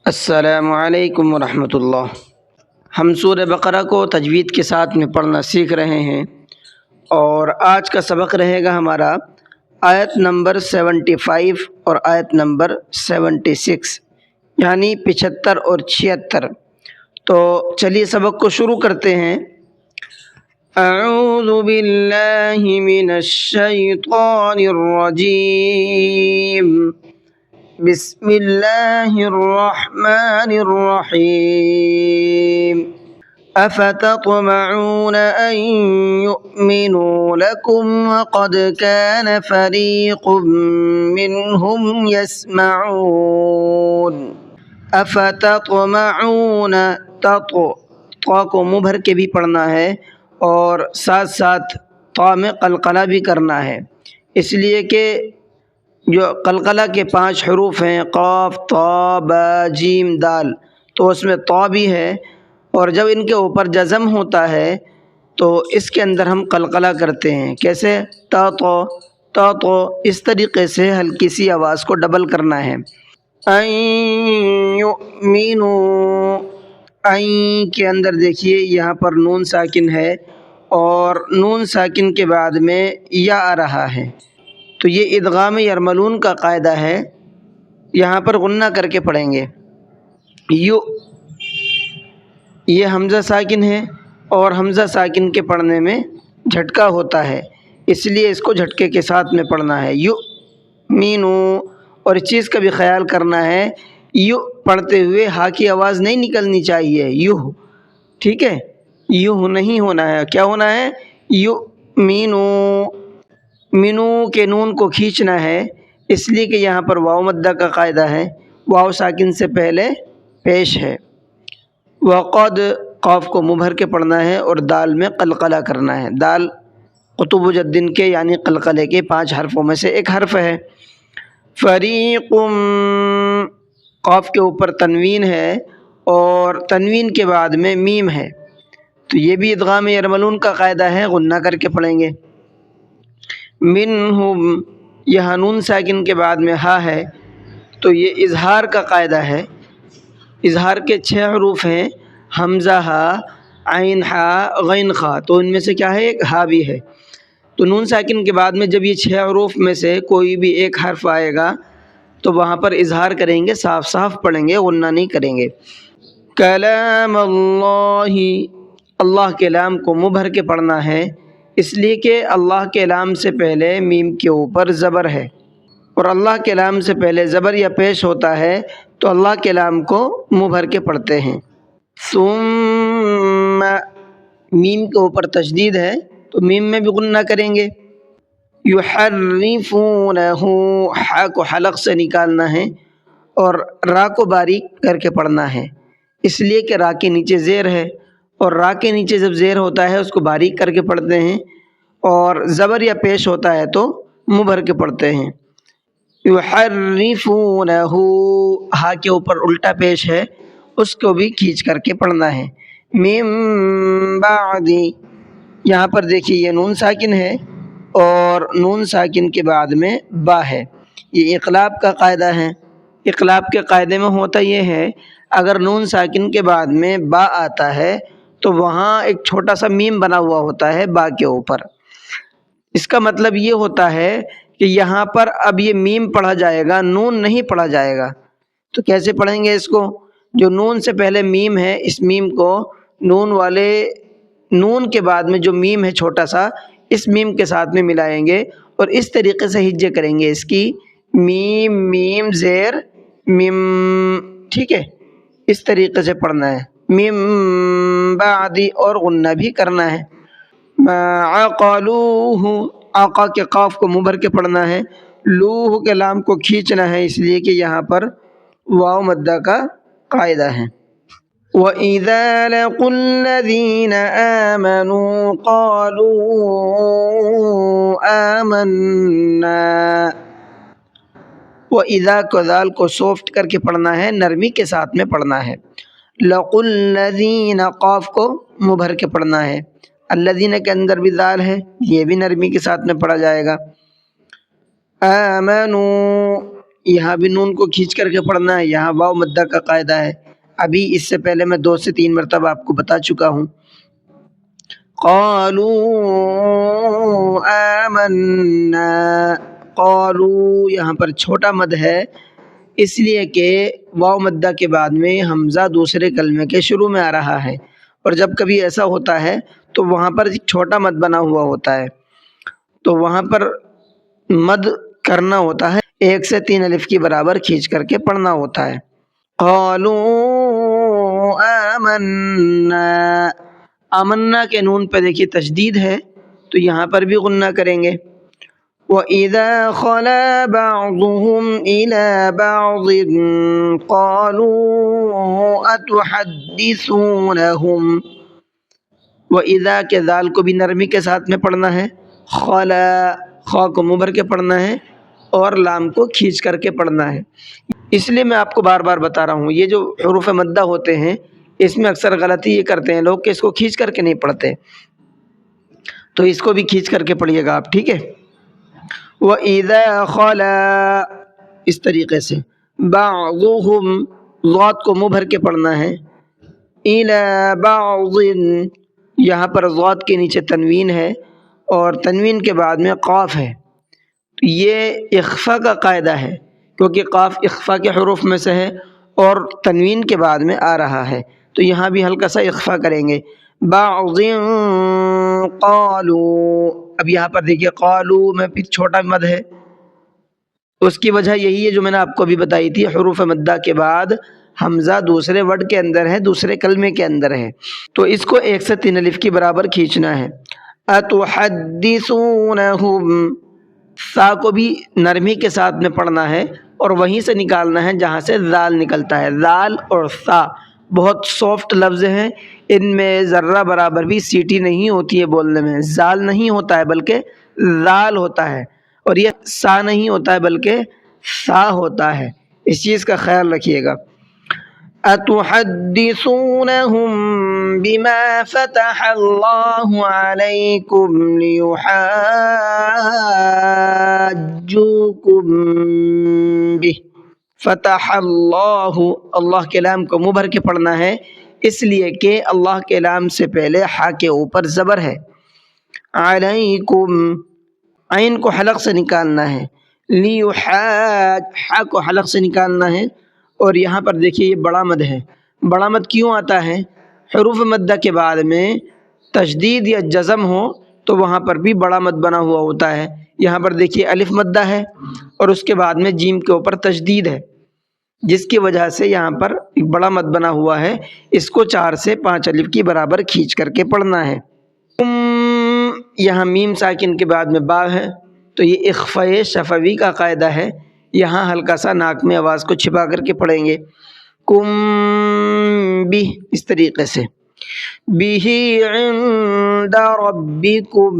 السلام علیکم ورحمۃ اللہ۔ ہم سورہ بقرہ کو تجوید کے ساتھ میں پڑھنا سیکھ رہے ہیں، اور آج کا سبق رہے گا ہمارا آیت نمبر 75 اور آیت نمبر 76، یعنی 75 اور 76۔ تو چلیے سبق کو شروع کرتے ہیں۔ اعوذ باللہ من الشیطان الرجیم، بسم اللہ الرحمن الرحیم۔ افتطمعون ان یؤمنوا لکم وقد کان فریق منہم یسمعون۔ افتطمعون، تا کو منہ بھر کے بھی پڑھنا ہے اور ساتھ ساتھ طا میں قلقلہ بھی کرنا ہے، اس لیے کہ جو قلقلہ کے 5 حروف ہیں قاف طا با جیم دال، تو اس میں طا بھی ہے، اور جب ان کے اوپر جزم ہوتا ہے تو اس کے اندر ہم قلقلہ کرتے ہیں۔ کیسے؟ تا تو اس طریقے سے ہلکی سی آواز کو ڈبل کرنا ہے۔ ان یؤمنوا، این کے اندر دیکھیے یہاں پر نون ساکن ہے، اور نون ساکن کے بعد میں یا آ رہا ہے، تو یہ ادغام یرملون کا قاعدہ ہے، یہاں پر غنہ کر کے پڑھیں گے۔ یہ حمزہ ساکن ہے، اور حمزہ ساکن کے پڑھنے میں جھٹکا ہوتا ہے، اس لیے اس کو جھٹکے کے ساتھ میں پڑھنا ہے۔ یؤمنو، اور اس چیز کا بھی خیال کرنا ہے، یو پڑھتے ہوئے ہا کی آواز نہیں نکلنی چاہیے، یو، ٹھیک ہے، یو نہیں ہونا ہے، کیا ہونا ہے؟ یؤمنو، منو کے نون کو کھینچنا ہے، اس لیے کہ یہاں پر واو مدہ کا قاعدہ ہے، واو ساکن سے پہلے پیش ہے۔ وقد، قاف کو منہ بھر کے پڑھنا ہے اور دال میں قلقلہ کرنا ہے۔ دال قطب جدن کے یعنی قلقلے کے 5 حرفوں میں سے ایک حرف ہے۔ فریق، قاف کے اوپر تنوین ہے اور تنوین کے بعد میں میم ہے، تو یہ بھی ادغام یرملون کا قاعدہ ہے، غنہ کر کے پڑھیں گے۔ منہم، یہاں نون ساکن کے بعد میں ہا ہے، تو یہ اظہار کا قاعدہ ہے۔ اظہار کے 6 حروف ہیں، حمزہ ہا، عین ہا، غین خا، تو ان میں سے کیا ہے؟ ایک ہا بھی ہے، تو نون ساکن کے بعد میں جب یہ 6 حروف میں سے کوئی بھی ایک حرف آئے گا تو وہاں پر اظہار کریں گے، صاف صاف پڑھیں گے، غنہ نہیں کریں گے۔ کلام اللہ، اللہ کے لام کو منہ بھر کے پڑھنا ہے، اس لیے کہ اللہ کے لام سے پہلے میم کے اوپر زبر ہے، اور اللہ کے لام سے پہلے زبر یا پیش ہوتا ہے تو اللہ کے لام کو منہ بھر کے پڑھتے ہیں۔ ثم، میم کے اوپر تشدید ہے تو میم میں بھی غنہ کریں گے۔ یحرفونہ، ہا کو حلق سے نکالنا ہے اور را کو باریک کر کے پڑھنا ہے، اس لیے کہ را کے نیچے زیر ہے، اور را کے نیچے جب زیر ہوتا ہے اس کو باریک کر کے پڑھتے ہیں، اور زبر یا پیش ہوتا ہے تو منہ بھر کے پڑھتے ہیں۔ یحرفونہ، ہا کے اوپر الٹا پیش ہے، اس کو بھی کھینچ کر کے پڑھنا ہے۔ من بعد، یہاں پر دیکھیے یہ نون ساکن ہے اور نون ساکن کے بعد میں با ہے، یہ اقلاب کا قاعدہ ہے۔ اقلاب کے قاعدے میں ہوتا یہ ہے، اگر نون ساکن کے بعد میں با آتا ہے تو وہاں ایک چھوٹا سا میم بنا ہوا ہوتا ہے با کے اوپر، اس کا مطلب یہ ہوتا ہے کہ یہاں پر اب یہ میم پڑھا جائے گا، نون نہیں پڑھا جائے گا۔ تو کیسے پڑھیں گے اس کو؟ جو نون سے پہلے میم ہے، اس میم کو نون کے بعد میں جو میم ہے چھوٹا سا، اس میم کے ساتھ میں ملائیں گے، اور اس طریقے سے ہجے کریں گے اس کی، میم میم زیر میم، ٹھیک ہے، اس طریقے سے پڑھنا ہے۔ میم بعدی، اور غنہ بھی کرنا ہے۔ ما عقلوہ، آقا کے قاف کو منہ بھر کے پڑھنا ہے، لوہ کے لام کو کھینچنا ہے، اس لیے کہ یہاں پر واو مدہ کا قاعدہ ہے۔ وَإِذَا لَقُوا الَّذِينَ آمَنُوا قَالُوا آمَنَّا، وَإِذَا کو ذال کو سافٹ کر کے پڑھنا ہے، نرمی کے ساتھ میں پڑھنا ہے۔ لَقُوا الَّذِينَ، قاف کو منہ بھر کے پڑھنا ہے، الذین کے اندر بھی ذال ہے، یہ بھی نرمی کے ساتھ میں پڑھا جائے گا۔ آمنوا، یہاں بھی نون کو کھینچ کر کے پڑھنا ہے، یہاں واو مدہ کا قاعدہ ہے، ابھی اس سے پہلے میں 2 سے 3 مرتبہ آپ کو بتا چکا ہوں۔ قالوا آمنا، قالوا یہاں پر چھوٹا مد ہے، اس لیے کہ واو مدہ کے بعد میں حمزہ دوسرے کلمے کے شروع میں آ رہا ہے، اور جب کبھی ایسا ہوتا ہے تو وہاں پر ایک چھوٹا مد بنا ہوا ہوتا ہے، تو وہاں پر مد کرنا ہوتا ہے، 1 سے 3 الف کی برابر کھینچ کر کے پڑھنا ہوتا ہے۔ قالوا آمنا، آمنا کے نون پہ دیکھیے تشدید ہے، تو یہاں پر بھی غنہ کریں گے۔ وَإِذَا خَلَا بَعْضُهُمْ إِلَى بَعْضٍ قَالُوا أَتُحَدِّثُونَهُمْ، وَإِذَا کے ذال کو بھی نرمی کے ساتھ میں پڑھنا ہے، خلا خا کو مبر کے پڑھنا ہے، اور لام کو کھینچ کر کے پڑھنا ہے۔ اس لیے میں آپ کو بار بار بتا رہا ہوں، یہ جو حروف مدہ ہوتے ہیں اس میں اکثر غلطی یہ کرتے ہیں لوگ کہ اس کو کھینچ کر کے نہیں پڑھتے، تو اس کو بھی کھینچ کر کے پڑھیے گا آپ، ٹھیک ہے۔ وَإِذَا خَلَا، اس طریقے سے بَعْضُهُمْ، ضاد کو منہ بھر کے پڑھنا ہے، إِلَى بَعْضٍ، یہاں پر ضاد کے نیچے تنوین ہے اور تنوین کے بعد میں قاف ہے، تو یہ اخفا کا قاعدہ ہے، کیونکہ قاف اخفا کے حروف میں سے ہے اور تنوین کے بعد میں آ رہا ہے، تو یہاں بھی ہلکا سا اخفا کریں گے۔ بعض قالوا، اب یہاں پر دیکھیے قالوا میں پھر چھوٹا مد ہے، اس کی وجہ یہی ہے جو میں نے آپ کو ابھی بتائی تھی، حروف مدہ کے بعد حمزہ دوسرے ورڈ کے اندر ہے، دوسرے کلمے کے اندر ہے، تو اس کو 1 سے 3 الف کی برابر کھینچنا ہے۔ اتحدثونہم، سا کو بھی نرمی کے ساتھ میں پڑھنا ہے اور وہیں سے نکالنا ہے جہاں سے ذال نکلتا ہے۔ ذال اور سا بہت سافٹ لفظ ہیں، ان میں ذرہ برابر بھی سیٹی نہیں ہوتی ہے بولنے میں، ذال نہیں ہوتا ہے بلکہ ذال ہوتا ہے، اور یہ سا نہیں ہوتا ہے بلکہ سا ہوتا ہے، اس چیز کا خیال رکھیے گا۔ أتحدثونهم بما فتح الله عليكم ليحاجوكم به، فتح اللہ، اللہ کے لام کو منہ بھر کے پڑھنا ہے، اس لیے کہ اللہ کے لام سے پہلے ہا کے اوپر زبر ہے۔ علیکم، عین کو حلق سے نکالنا ہے، لیحاج، ہا کو حلق سے نکالنا ہے، اور یہاں پر دیکھیے یہ بڑا مد ہے۔ بڑا مد کیوں آتا ہے؟ حروف مدہ کے بعد میں تشدید یا جزم ہو تو وہاں پر بھی بڑا مد بنا ہوا ہوتا ہے۔ یہاں پر دیکھیے الف مدہ ہے اور اس کے بعد میں جیم کے اوپر تشدید ہے، جس کی وجہ سے یہاں پر ایک بڑا مد بنا ہوا ہے، اس کو 4 سے 5 الف کی برابر کھینچ کر کے پڑھنا ہے۔ یہاں میم ساکن کے بعد میں با ہے، تو یہ اخفاء شفوی کا قاعدہ ہے، یہاں ہلکا سا ناک میں آواز کو چھپا کر کے پڑھیں گے۔ کم بھی، اس طریقے سے۔ بِهِ عِندَ رَبِّكُمْ،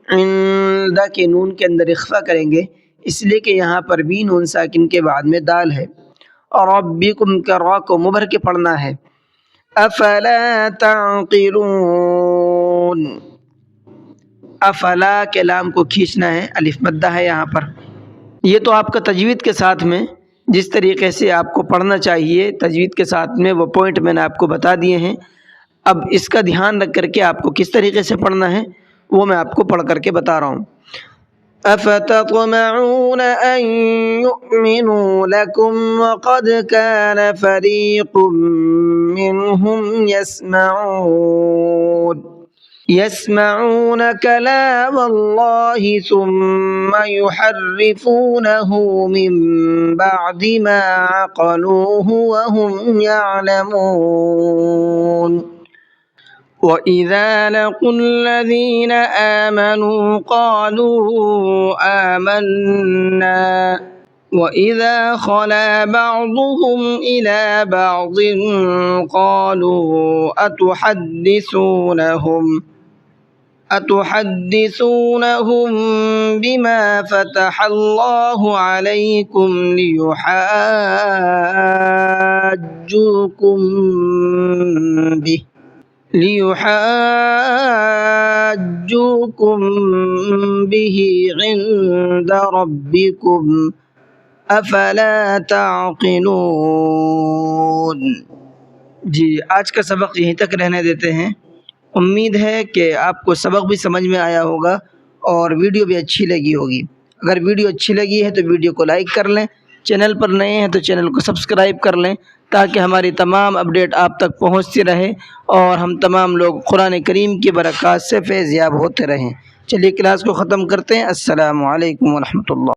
عند کے نون کے اندر اخفا کریں گے، اس لیے کہ یہاں پر بھی نون ساکن کے بعد میں دال ہے، اور ربکم کا را کو مبر کے پڑھنا ہے۔ افلا تعقلون، افلا کے لام کو کھینچنا ہے، الف مدہ ہے یہاں پر۔ یہ تو آپ کا تجوید کے ساتھ میں جس طریقے سے آپ کو پڑھنا چاہیے تجوید کے ساتھ میں وہ پوائنٹ میں نے آپ کو بتا دیے ہیں، اب اس کا دھیان رکھ کر کے آپ کو کس طریقے سے پڑھنا ہے وہ میں آپ کو پڑھ کر کے بتا رہا ہوں۔ افتطمعون ان يؤمنوا لكم وقد كان فريق منهم يسمعون كلام الله ثم يحرفونه من بعد ما عقلوه وهم يعلمون وَإِذَا لَقُوا الَّذِينَ آمَنُوا قَالُوا آمَنَّا وَإِذَا خَلَا بَعْضُهُمْ إِلَى بَعْضٍ قَالُوا أَتُحَدِّثُونَهُم بِمَا فَتَحَ اللَّهُ عَلَيْكُمْ لِيُحَاجُّوكُم بِهِ عِندَ رَبِّكُمْ افلا تعقلون۔ جی آج کا سبق یہیں تک رہنے دیتے ہیں۔ امید ہے کہ آپ کو سبق بھی سمجھ میں آیا ہوگا اور ویڈیو بھی اچھی لگی ہوگی۔ اگر ویڈیو اچھی لگی ہے تو ویڈیو کو لائک کر لیں، چینل پر نئے ہیں تو چینل کو سبسکرائب کر لیں تاکہ ہماری تمام اپڈیٹ آپ تک پہنچتی رہے اور ہم تمام لوگ قرآن کریم کی برکات سے فیض یاب ہوتے رہیں۔ چلیے کلاس کو ختم کرتے ہیں۔ السلام علیکم ورحمۃ اللہ۔